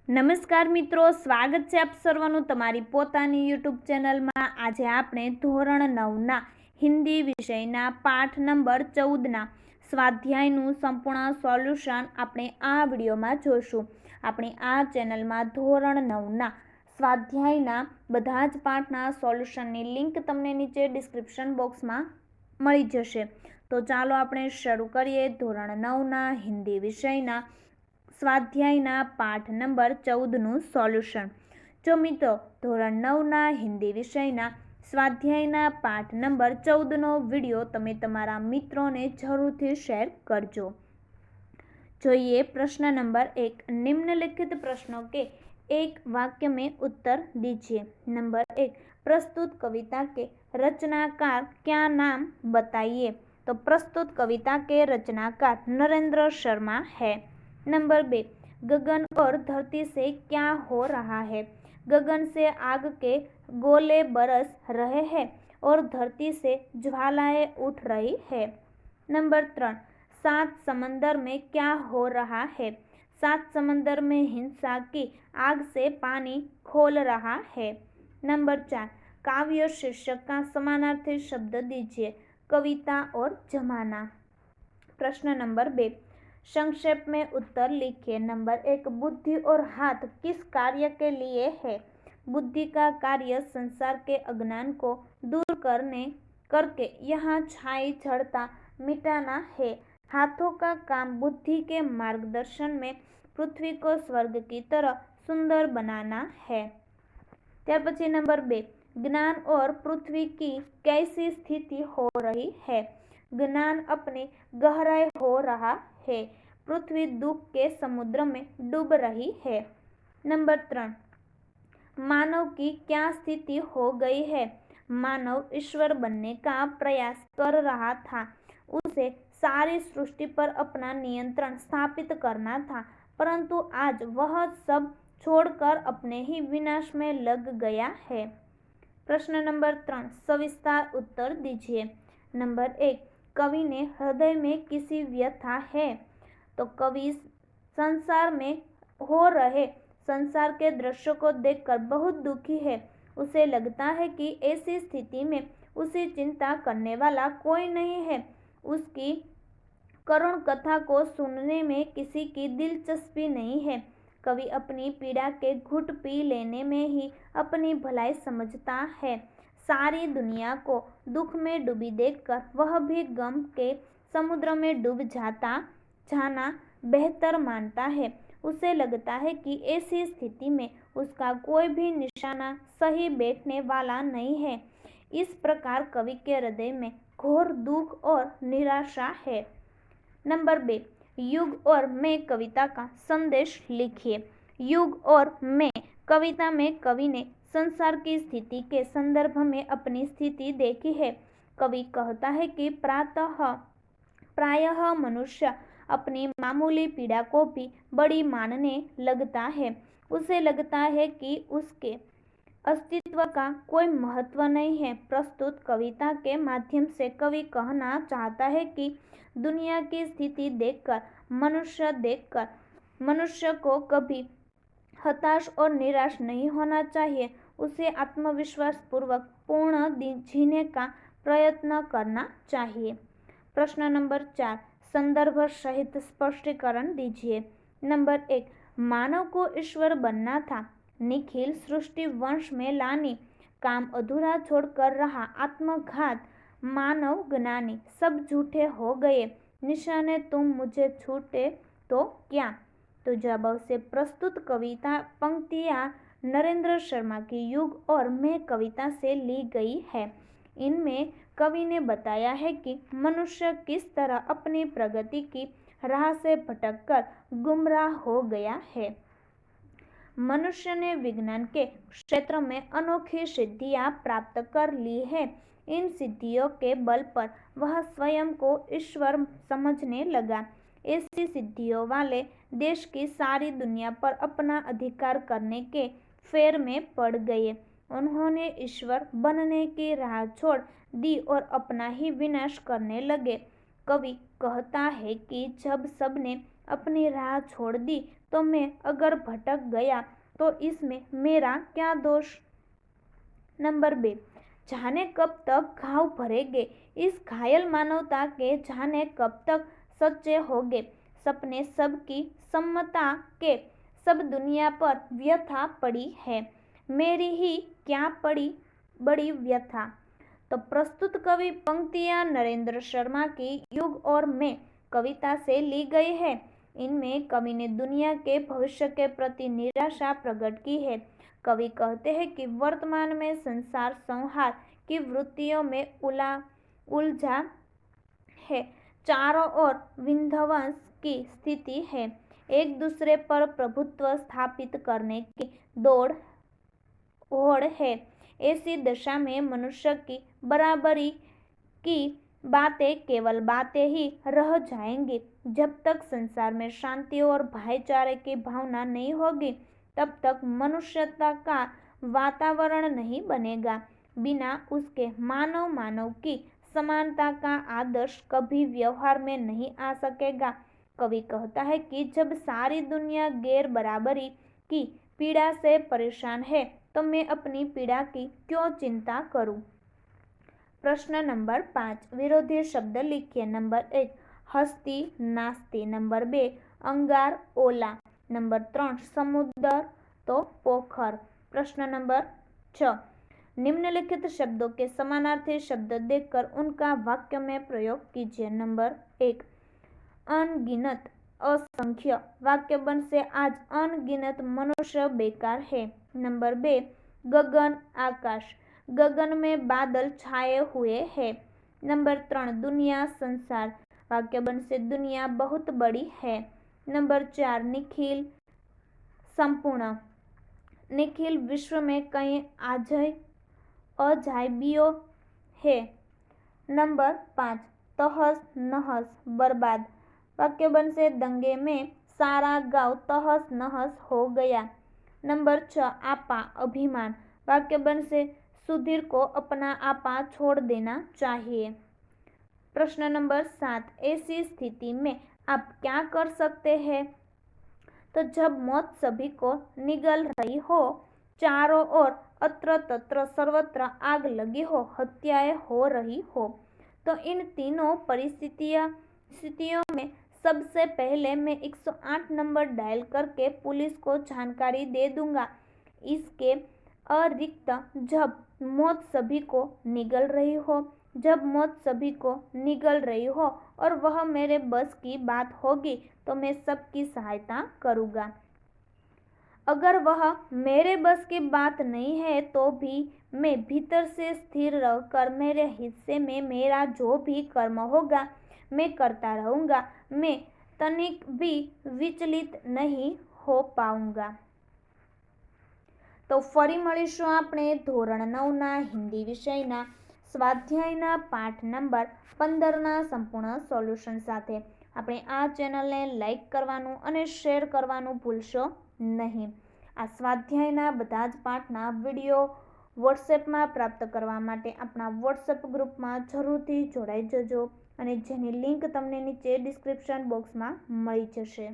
નમસ્કાર મિત્રો, સ્વાગત છે આપ સર્વનું તમારી પોતાની યુટ્યુબ ચેનલમાં। આજે આપણે ધોરણ 9ના હિન્દી વિષયના પાઠ નંબર 14ના સ્વાધ્યાયનું સંપૂર્ણ સોલ્યુશન આપણે આ વિડીયોમાં જોશું। આપણી આ ચેનલમાં ધોરણ 9ના સ્વાધ્યાયના બધા જ પાઠના સોલ્યુશનની લિંક તમને નીચે ડિસ્ક્રિપ્શન બોક્સમાં મળી જશે। તો ચાલો આપણે શરૂ કરીએ ધોરણ 9ના હિન્દી વિષયના સ્વાધ્યાયના પાઠ નંબર 14નું સોલ્યુશન। જો મિત્રો ધોરણ 9ના હિન્દી વિષયના સ્વાધ્યાયના પાઠ નંબર 14નો વિડીયો તમે તમારા મિત્રોને જરૂરથી શેર કરજો। જોઈએ प्रश्न नंबर 1। निम्नलिखित प्रश्नों के एक वाक्य में उत्तर दीजिए। नंबर 1, प्रस्तुत कविता के रचनाकार क्या नाम बताइए। तो प्रस्तुत कविता के रचनाकार नरेंद्र शर्मा है। नंबर 2, गगन और धरती से क्या हो रहा है। गगन से आग के गोले बरस रहे हैं और धरती से ज्वालाएं उठ रही है। नंबर 3, सात समंदर में क्या हो रहा है। सात समंदर में हिंसा की आग से पानी खोल रहा है। नंबर 4, काव्य शीर्षक का समानार्थी शब्द दीजिए। कविता और जमाना। प्रश्न नंबर 2, संक्षेप में उत्तर लिखिए। नंबर 1, बुद्धि और हाथ किस कार्य के लिए है। बुद्धि का कार्य संसार के अज्ञान को दूर करके यहाँ छाई जड़ता मिटाना है। हाथों का काम बुद्धि के मार्गदर्शन में पृथ्वी को स्वर्ग की तरह सुंदर बनाना है। त्यार पछी नंबर 2, ज्ञान और पृथ्वी की कैसी स्थिति हो रही है। ज्ञान अपनी गहराई हो रहा है। पृथ्वी दुख के समुद्र में डूब रही है। नंबर 3, मानव की क्या स्थिति हो गई है। मानव ईश्वर बनने का प्रयास कर रहा था। उसे सारी सृष्टि पर अपना नियंत्रण स्थापित करना था, परंतु आज वह सब छोड़कर अपने ही विनाश में लग गया है। प्रश्न नंबर 3, सविस्तार उत्तर दीजिए। नंबर 1, कवि ने हृदय में किसी व्यथा है। तो कवि संसार में हो रहे संसार के दृश्य को देखकर बहुत दुखी है। उसे लगता है कि ऐसी स्थिति में उसे चिंता करने वाला कोई नहीं है। उसकी करुण कथा को सुनने में किसी की दिलचस्पी नहीं है। कवि अपनी पीड़ा के घुट पी लेने में ही अपनी भलाई समझता है। सारी दुनिया को दुख में डूबी देखकर वह भी गम के समुद्र में डूब जाना बेहतर मानता है। उसे लगता है कि ऐसी स्थिति में उसका कोई भी निशाना सही बैठने वाला नहीं है। इस प्रकार कवि के हृदय में घोर दुख और निराशा है। नंबर 2, युग और मैं कविता का संदेश लिखिए। युग और मैं कविता में कवि ने संसार की स्थिति के संदर्भ में अपनी स्थिति देखी है। कवि कहता है कि प्रायः मनुष्य अपनी मामूली पीड़ा को भी बड़ी मानने लगता है। उसे लगता है कि उसके अस्तित्व का कोई महत्व नहीं है। प्रस्तुत कविता के माध्यम से कवि कहना चाहता है कि दुनिया की स्थिति देखकर मनुष्य को कभी हताश और निराश नहीं होना चाहिए। उसे आत्मविश्वास पूर्वक पूर्ण जीने का प्रयत्न करना चाहिए। प्रश्न नंबर 4, संदर्भ सहित स्पष्टीकरण दीजिए। नंबर 1, मानव को ईश्वर बनना था। निखिल सृष्टि वंश में लानी, काम अधूरा छोड़कर रहा आत्मघात, मानव ज्ञानी सब झूठे हो गए। निशाने तुम मुझे छूटे तो क्या। तो जवाब से प्रस्तुत कविता पंक्तियां नरेंद्र शर्मा की युग और मैं कविता से ली गई है। इनमें कवि ने बताया है कि मनुष्य किस तरह अपनी प्रगति की राह से भटककर गुमराह हो गया है। मनुष्य ने विज्ञान के क्षेत्र में अनोखी सिद्धियां प्राप्त कर ली है। इन सिद्धियों के बल पर वह स्वयं को ईश्वर समझने लगा। ऐसी सिद्धियों वाले देश की सारी दुनिया पर अपना अधिकार करने के फेर में पड़ गए। उन्होंने ईश्वर बनने की राह छोड़ दी और अपना ही विनाश करने लगे। कवि कहता है कि जब सबने अपनी राह छोड़ दी तो मैं अगर भटक गया तो इसमें मेरा क्या दोष। नंबर 2, जाने कब तक घाव भरेंगे, इस घायल मानवता के जाने कब तक सच्चे होंगे सपने सबकी सम्मता के, सब दुनिया पर व्यथा पड़ी है, मेरी ही क्या पड़ी बड़ी व्यथा। तो प्रस्तुत कवि पंक्तियां नरेंद्र शर्मा की युग और मैं कविता से ली गई है। इनमें कवि ने दुनिया के भविष्य के प्रति निराशा प्रकट की है। कवि कहते हैं कि वर्तमान में संसार संहार की वृत्तियों में उलझा है, चारों ओर विध्वंस की स्थिति है, एक दूसरे पर प्रभुत्व स्थापित करने की दौड़ होड़ है। ऐसी दशा में मनुष्य की बराबरी की बातें केवल बातें ही रह जाएंगी। जब तक संसार में शांति और भाईचारे की भावना नहीं होगी तब तक मनुष्यता का वातावरण नहीं बनेगा। बिना उसके मानव मानव की समानता का आदर्श कभी व्यवहार में नहीं आ सकेगा। कवि कहता है कि जब सारी दुनिया गैर बराबरी की पीड़ा से परेशान है तो मैं अपनी पीड़ा की क्यों चिंता करूं। प्रश्न नंबर 5, विरोधी शब्द लिखिए। नंबर 1, हस्ती नास्ती। नंबर 2, अंगार ओला। नंबर 3, समुद्र तो पोखर। प्रश्न नंबर 6, निम्नलिखित शब्दों के समानार्थी शब्द देखकर उनका वाक्य में प्रयोग कीजिए। नंबर 1, अनगिनत असंख्य। वाक्य बन से आज अनगिनत मनुष्य बेकार है। नंबर 2, गगन आकाश। गगन में बादल छाए हुए हैं। नंबर 3, दुनिया संसार। वाक्य बन से दुनिया बहुत बड़ी है। नंबर 4, निखिल संपूर्ण। निखिल विश्व में कई अजायबियों है। नंबर 5, तहस नहस बर्बाद। वाक्य बन से दंगे में सारा गांव तहस नहस हो गया। नंबर 6, आपा अभिमान। वाक्य बन से सुधीर को अपना आपा छोड़ देना चाहिए। प्रश्न नंबर 7, ऐसी स्थिति में आप क्या कर सकते हैं। तो जब मौत सभी को निगल रही हो, चारों ओर अत्र तत्र सर्वत्र आग लगी हो, हत्याएं हो रही हो, तो इन तीनों परिस्थितियों में सबसे पहले मैं 108 नंबर डायल करके पुलिस को जानकारी दे दूंगा। इसके अतिरिक्त जब मौत सभी को निगल रही हो और वह मेरे बस की बात होगी तो मैं सबकी सहायता करूँगा। अगर वह मेरे बस की बात नहीं है तो भी मैं भीतर से स्थिर रहकर मेरे हिस्से में मेरा जो भी कर्म होगा मैं करता रहूँगा। मैं तनिक भी विचलित नहीं हो पाऊँगा। तो फरी મળીશું આપણે ધોરણ 9ના હિન્દી વિષયના સ્વાધ્યાયના પાઠ નંબર 15ના સંપૂર્ણ સોલ્યુશન સાથે। આપણે આ ચેનલને લાઈક કરવાનું અને શેર કરવાનું ભૂલશો નહીં। આ સ્વાધ્યાયના બધા જ પાઠના વિડીયો વોટ્સએપમાં પ્રાપ્ત કરવા માટે આપણા વોટ્સએપ ગ્રુપમાં જરૂરથી જોડાઈ જજો અને જેની લિંક તમને નીચે ડિસ્ક્રિપ્શન બોક્સમાં મળી જશે।